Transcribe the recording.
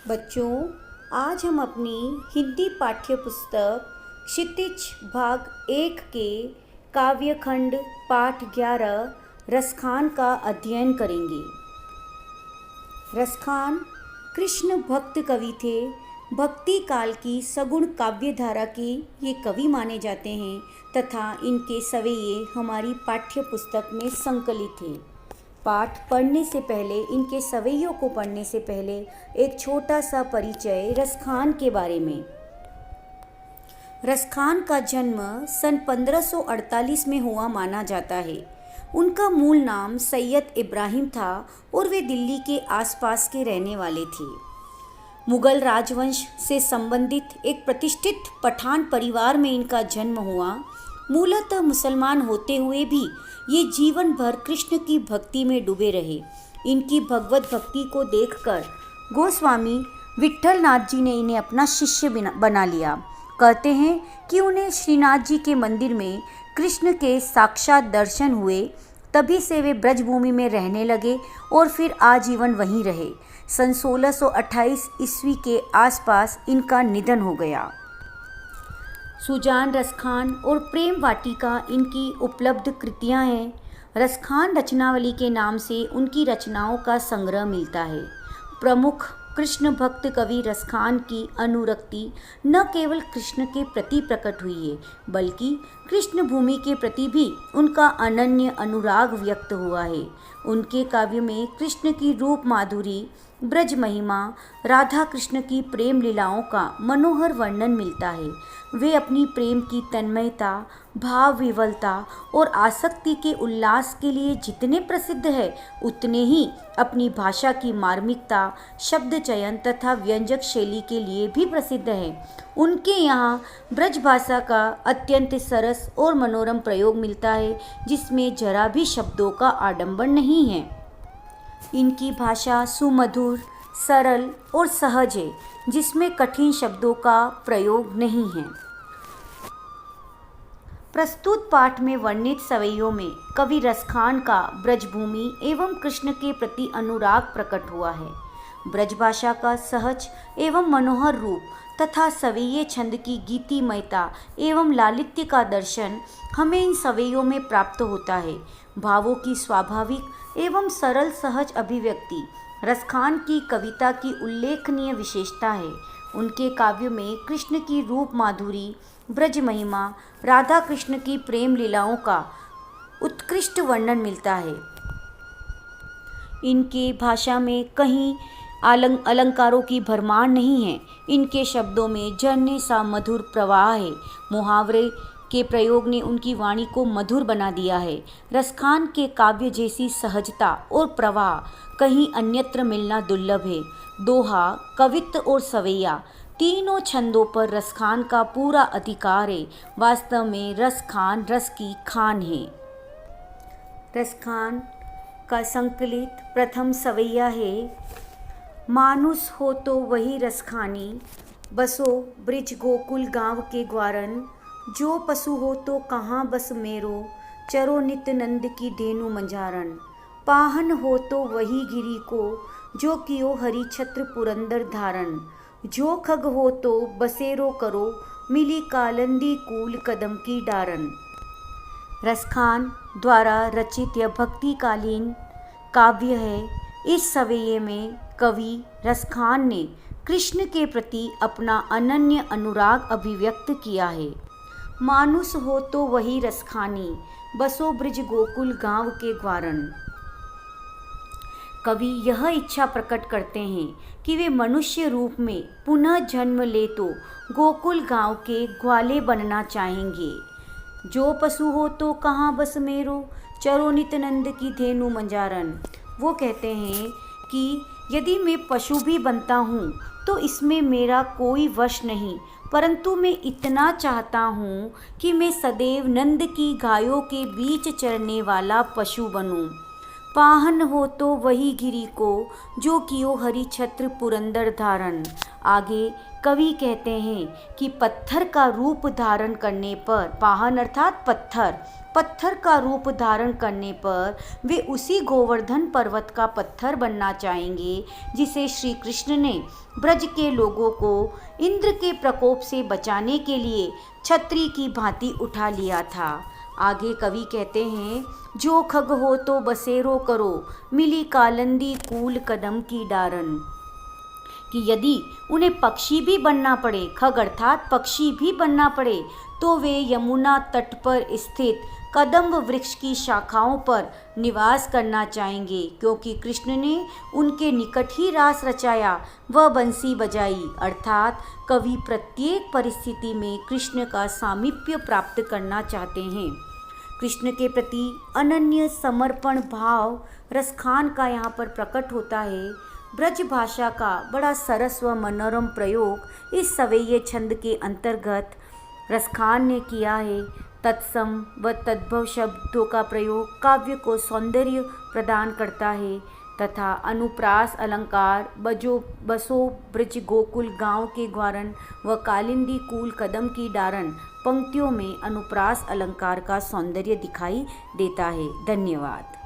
बच्चों, आज हम अपनी हिंदी पाठ्य पुस्तक क्षितिज भाग 1 के काव्यखंड पाठ 11 रसखान का अध्ययन करेंगे। रसखान कृष्ण भक्त कवि थे। भक्ति काल की सगुण काव्यधारा के ये कवि माने जाते हैं तथा इनके सवैये हमारी पाठ्य पुस्तक में संकलित हैं। पाठ पढ़ने से पहले, इनके सवैयों को पढ़ने से पहले एक छोटा सा परिचय रसखान के बारे में। रसखान का जन्म सन 1548 में हुआ माना जाता है। उनका मूल नाम सैयद इब्राहिम था और वे दिल्ली के आसपास के रहने वाले थे। मुगल राजवंश से संबंधित एक प्रतिष्ठित पठान परिवार में इनका जन्म हुआ। मूलतः मुसलमान होते हुए भी ये जीवन भर कृष्ण की भक्ति में डूबे रहे। इनकी भगवत भक्ति को देखकर गोस्वामी विट्ठल नाथ जी ने इन्हें अपना शिष्य बना लिया। कहते हैं कि उन्हें श्रीनाथ जी के मंदिर में कृष्ण के साक्षात दर्शन हुए, तभी से वे ब्रजभूमि में रहने लगे और फिर आजीवन वहीं रहे। सन 1628 ईस्वी के आसपास इनका निधन हो गया। सुजान रसखान और प्रेम वाटिका इनकी उपलब्ध कृतियां हैं। रसखान रचनावली के नाम से उनकी रचनाओं का संग्रह मिलता है। प्रमुख कृष्ण भक्त कवि रसखान की अनुरक्ति न केवल कृष्ण के प्रति प्रकट हुई है, बल्कि कृष्ण भूमि के प्रति भी उनका अनन्य अनुराग व्यक्त हुआ है। उनके काव्य में कृष्ण की रूप माधुरी, ब्रज महिमा, राधा कृष्ण की प्रेम लीलाओं का मनोहर वर्णन मिलता है। वे अपनी प्रेम की तन्मयता, भाव विवलता और आसक्ति के उल्लास के लिए जितने प्रसिद्ध है, उतने ही अपनी भाषा की मार्मिकता, शब्द चयन तथा व्यंजक शैली के लिए भी प्रसिद्ध है। उनके यहाँ ब्रज भाषा का अत्यंत सरस और मनोरम प्रयोग मिलता है, जिसमें जरा भी शब्दों का आडंबर नहीं है। इनकी भाषा सुमधुर, सरल और सहज है, जिसमें कठिन शब्दों का प्रयोग नहीं है। प्रस्तुत पाठ में वर्णित सवैयों में कवि रसखान का ब्रजभूमि एवं कृष्ण के प्रति अनुराग प्रकट हुआ है। ब्रजभाषा का सहज एवं मनोहर रूप तथा सवैये छंद की गीतिमयता एवं लालित्य का दर्शन हमें इन सवैयों में प्राप्त होता है। भावों की स्वाभाविक एवं सरल सहज अभिव्यक्ति रसखान की कविता की उल्लेखनीय विशेषता है। उनके काव्यों में कृष्ण की रूप माधुरी, ब्रज महिमा, राधा कृष्ण की प्रेम लीलाओं का उत्कृष्ट वर्णन मिलता है। इनके भाषा में कहीं अलंकारों की भरमार नहीं है। इनके शब्दों में झरने सा मधुर प्रवाह है। मुहावरे के प्रयोग ने उनकी वाणी को मधुर बना दिया है। रसखान के काव्य जैसी सहजता और प्रवाह कहीं अन्यत्र मिलना दुर्लभ है। दोहा, कवित्त और सवैया तीनों छंदों पर रसखान का पूरा अधिकार है। वास्तव में रसखान रस की खान है। रसखान का संकलित प्रथम सवैया है। मानुस हो तो वही रसखानी, बसो ब्रिज गोकुल गांव के ग्वारन। जो पशु हो तो कहाँ बस मेरो, चरो नित नंद की धेनु मंझारन। पाहन हो तो वही गिरी को, जो कियो हरि छत्र पुरंदर धारण। जो खग हो तो बसेरो करो, मिली कालंदी कूल कदम की डारन। रसखान द्वारा रचित यह भक्तिकालीन काव्य है। इस सवैये में कवि रसखान ने कृष्ण के प्रति अपना अनन्य अनुराग अभिव्यक्त किया है। मानुस हो तो वही रसखानी, बसो ब्रिज गोकुल गांव के ग्वारन। कवि यह इच्छा प्रकट करते हैं कि वे मनुष्य रूप में पुनः जन्म ले तो गोकुल गांव के ग्वाले बनना चाहेंगे। जो पशु हो तो कहाँ बस मेरो, चरो नित नंद की धेनु मंझारन। वो कहते हैं कि यदि मैं पशु भी बनता हूँ तो इसमें मेरा कोई वश नहीं, परंतु मैं इतना चाहता हूँ कि मैं सदैव नंद की गायों के बीच चरने वाला पशु बनूं। पाहन हो तो वही गिरी को, जो कियो हरि छत्र पुरंदर धारण। आगे कवि कहते हैं कि पत्थर का रूप धारण करने पर, पाहन अर्थात पत्थर का रूप धारण करने पर वे उसी गोवर्धन पर्वत का पत्थर बनना चाहेंगे जिसे श्री कृष्ण ने ब्रज के लोगों को इंद्र के प्रकोप से बचाने के लिए छतरी की भांति उठा लिया था। आगे कवि कहते हैं, जो खग हो तो बसेरो करो, मिली कालंदी कूल कदम की डारन, कि यदि उन्हें पक्षी भी बनना पड़े, खग अर्थात पक्षी भी बनना पड़े, तो वे यमुना तट पर स्थित कदम्ब वृक्ष की शाखाओं पर निवास करना चाहेंगे, क्योंकि कृष्ण ने उनके निकट ही रास रचाया व बंसी बजाई। अर्थात कवि प्रत्येक परिस्थिति में कृष्ण का सामीप्य प्राप्त करना चाहते हैं। कृष्ण के प्रति अनन्य समर्पण भाव रसखान का यहाँ पर प्रकट होता है। ब्रज भाषा का बड़ा सरस व मनोरम प्रयोग इस सवेये छंद के अंतर्गत रसखान ने किया है। तत्सम व तद्भव शब्दों का प्रयोग काव्य को सौंदर्य प्रदान करता है तथा अनुप्रास अलंकार बसो ब्रज गोकुल गांव के ग्वारन व कालिंदी कूल कदम की डारन पंक्तियों में अनुप्रास अलंकार का सौंदर्य दिखाई देता है। धन्यवाद।